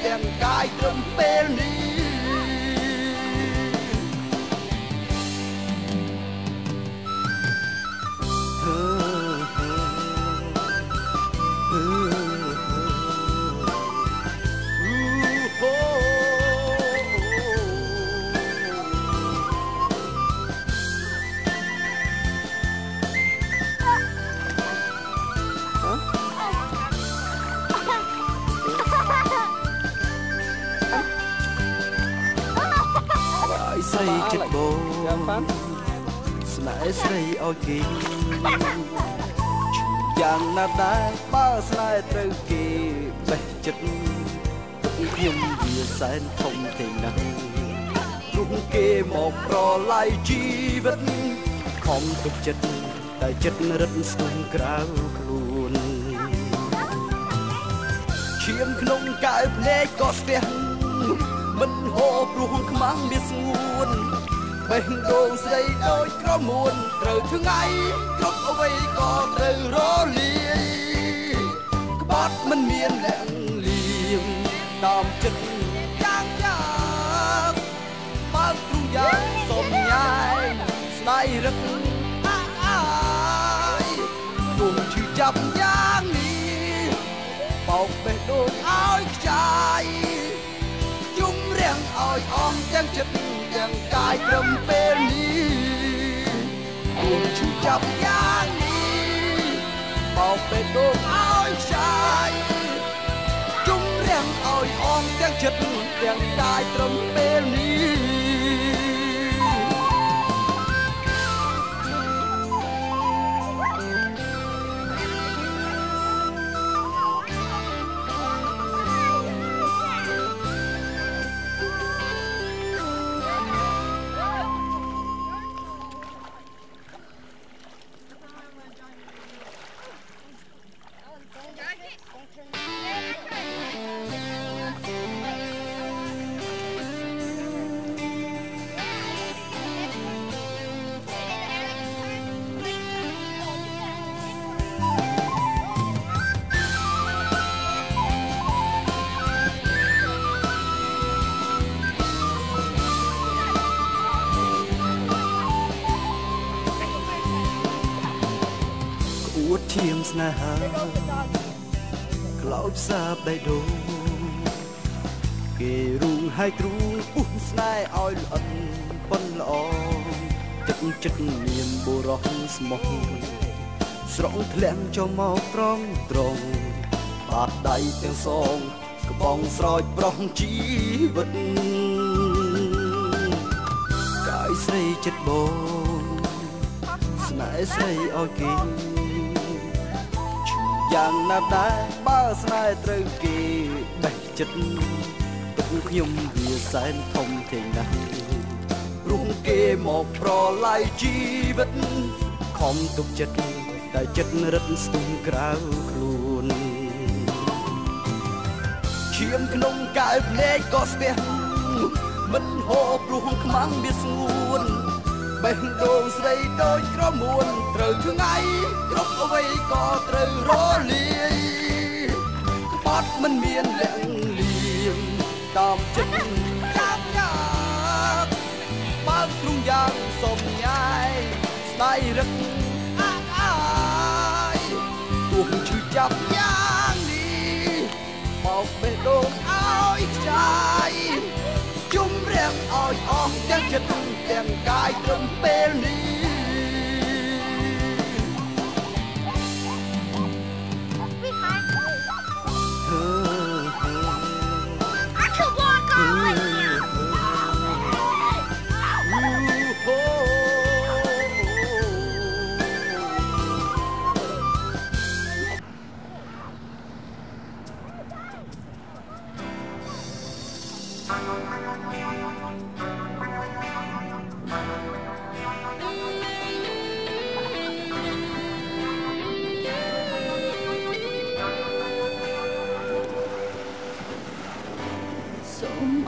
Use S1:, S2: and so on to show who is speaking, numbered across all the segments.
S1: ទាំងកាយត្រឹមពេលនេះស្រីចិត្តបងស្នេហ៍ស្រីឲ្យគេយ៉ាងណាដែរបើស្នេហ៍ត្រូវគេបេះចិត្តខ្ញុំវាសែនធំទេណាស់រុំគេមកប្រឡាយជីវិតខំទុកចិត្តតែចិត្តរឹតស្ទុំក្រៅខ្លួនឈាមក្នុងកែវភ្នែកក៏ស្ទះមិនហូរព្រោះខ្មាំងវាស្ងួនបេះដូងស្រីដូចក្រមួនត្រូវថ្ងៃគ្រប់អ្វីក៏ត្រូវរលាយក្បត់មិនមានលាក់លៀមតាមចិត្តយ៉ាងយ៉ាងបើគ្រូយ៉ាងសុំញ៉ាយស្ដាយរឹកអាយពុំឈឺចាប់យ៉ាងនេះបោកបេះដូងឲ្យខ្ចាយរាំងឲ្យអស់ទាំងចិត្តទាំងកាយត្រឹមពេលនេះគួរឈឺចាប់យ៉ាងនេះបោកបេះដូងឲ្យខ្ចាយជុំរាំងឲ្យអស់ទាំងចិត្តទាំងកាយត្រឹមពេលនេះឈាមស្នេហាក្លោបសាបដៃដូងគេរូងហើយទ្រូងពុះស្នេហ៍ឲ្យល្អិតប៉ុនល្អទឹកចិត្តមានបុរសស្មោះស្រង់ធ្លាក់ចូលមកត្រង់បាត់ដៃទាំងសងក្បងស្រោចប្រោះជីវិតកាយស្រីចិត្តបងស្នេហ៍ស្រីឲ្យគេយ៉ាងណាដែរបើស្នេហ៍ត្រូវគេបេះចិត្តទុកខ្ញុំវាសែនធំទេណាស់រុំគេមកប្រឡាយជីវិតខំទុកចិត្តតែចិត្តរឹតស្ទុំក្រៅខ្លួនឈាមក្នុងកែវភ្នែកក៏ស្ទះមិនហូរព្រោះខ្មាំងវាស្ងួនបេះដូងស្រីដូចក្រមួនត្រូវថ្ងៃគ្រប់អ្វីក៏ត្រូវរលាយក្បត់មិនមានលាក់លៀមតាមចិត្តយ៉ាងយ៉ាងបើទ្រង់យ៉ាងសុំញ៉ាយស្ដាយរឹកអាយទោះឈឺចាប់យ៉ាងនេះបោកបេះដូងឲ្យខ្ចាយជុំរាំងឲ្យអស់ទាំងចិត្តទាំងកាយត្រឹមពេលនេះ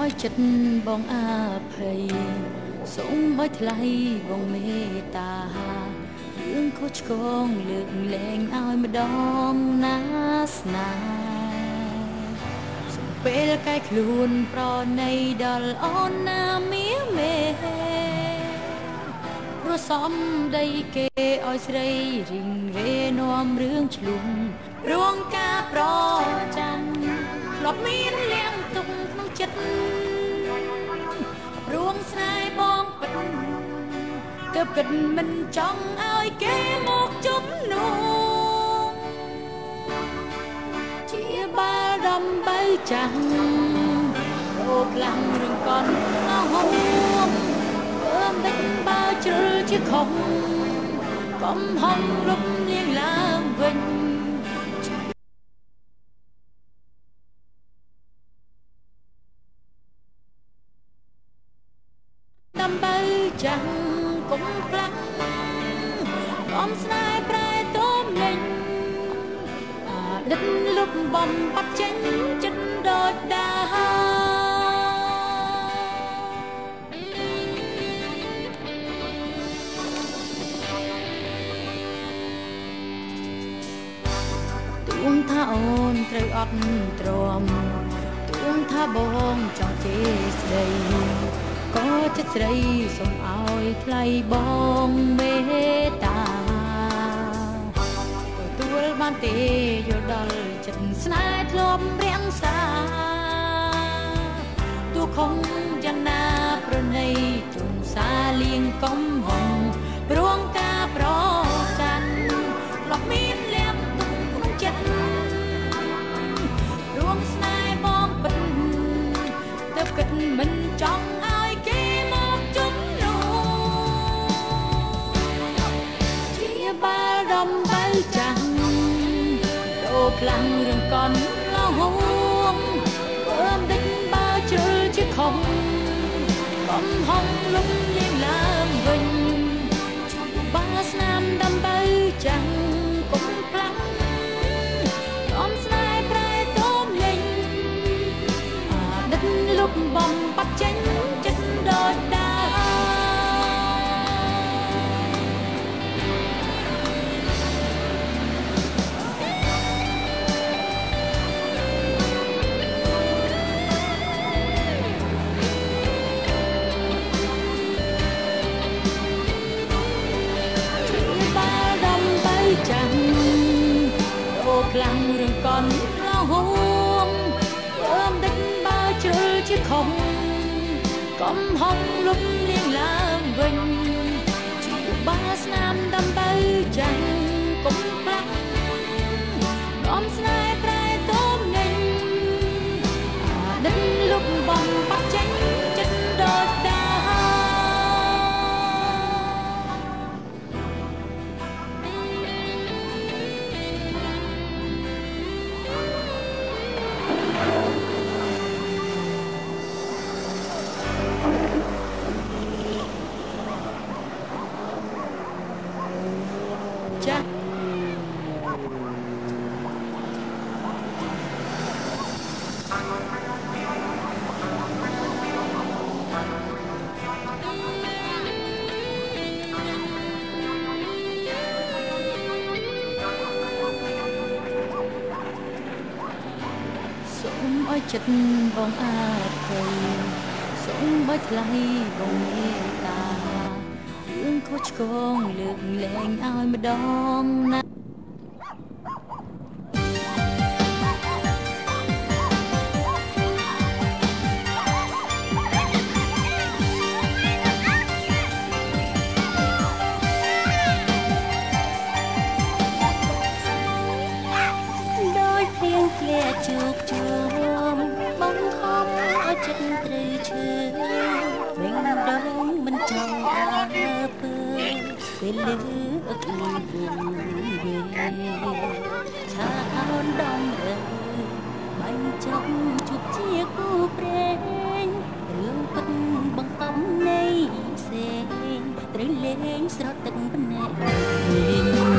S1: ឲ្យចិត្តបងអាភ័យសូមឲ្យថ្លៃបងមេត្តារឿងខុសឆ្គងលើកលែងឲ្យម្ដងណាស្នេហ៍សូម
S2: ពេលកាយខ្លួនប្រណីដល់អូនណាមៀមេព្រោះសំដីគេឲ្យស្រីរីងរេនាំរឿងឆ្លងរងការប្រច័ណ្ឌធ្លាប់មានលៀងទុកក្នុងចិត្តរួងស្នេហ៍បងពិតទើបគិតមិនចង់ឲ្យគេមកជំនួសជាបាល់ដើម្បីចាំងអូខ្លាំងរឿងកន់អស់ហួងអើមដេញបើជ្រុលជាខំកំហំលុបលៀងឡើងវិញដើម្បីចាំងគុំខ្លាំងកំស្នេហ៍ប្រែតមលេងដិតលុបបំបាត់ចេញចិត្តដូចដាទួងថាអូនត្រូវអត់ទ្រាំទួងថាបងចង់ជេរស្ដីក៏ចិត្តស្រីសូមឲ្យថ្លៃបងមេត្តាទទួលបានទេយល់ដល់ចិត្តស្នេហ៍ធ្លាប់រាំងសាទោះខំយ៉ាងណាប្រណីជុំសាលៀងកំហងព្រងការប្រច័ណ្ឌធ្លាប់មានលៀងទុកក្នុងចិត្តរួងស្នេហ៍បងពិតទើបគិតមិនចង់ឲ្យគេមកជំនួសជាបាល់ដើម្បីចាំងដូរខ្លាំងរឿងកន់ឡោហួងបើមដេញបើជ្រុលជាខំកំហំលុបលៀងឡើងវិញបាស្នាមដើម្បីចាំងគុំខ្លាំងកំស្នេហ៍ប្រែតមលេងដិតលុបបំបាត់ចេញចិត្តដូចដាចាំងអូខ្លាំងរឿងកន់ឡោហួងអើមដេញបើជ្រុលជាខំកំហំលុបលៀងឡើងវិញជាបាស្នាមដើម្បីចាំងគុំខ្លាំងកំស្នេហ៍ប្រែតមលេងដិតលុបបំបាត់ចេញចិត្តដូចដាចាសូមឲ្យចិត្តបងអភ័យសូមឲ្យថ្លៃបងមេត្តារឿងខុសឆ្គងលើកលែងឲ្យម្ដងណាដោយព្រៀងធ្លាក់ជោគជើងបងខំឲ្យចិត្តត្រូវឈឺបេងដងមិនចង់អើពើពេលលើអត់លីវិញឆាអូនដំរើបាញ់ចាប់ជប់ជាគូព្រេងរឿងពិតបង្កំនៃផ្សេងត្រូវលេងស្រត់ទឹកភ្នែក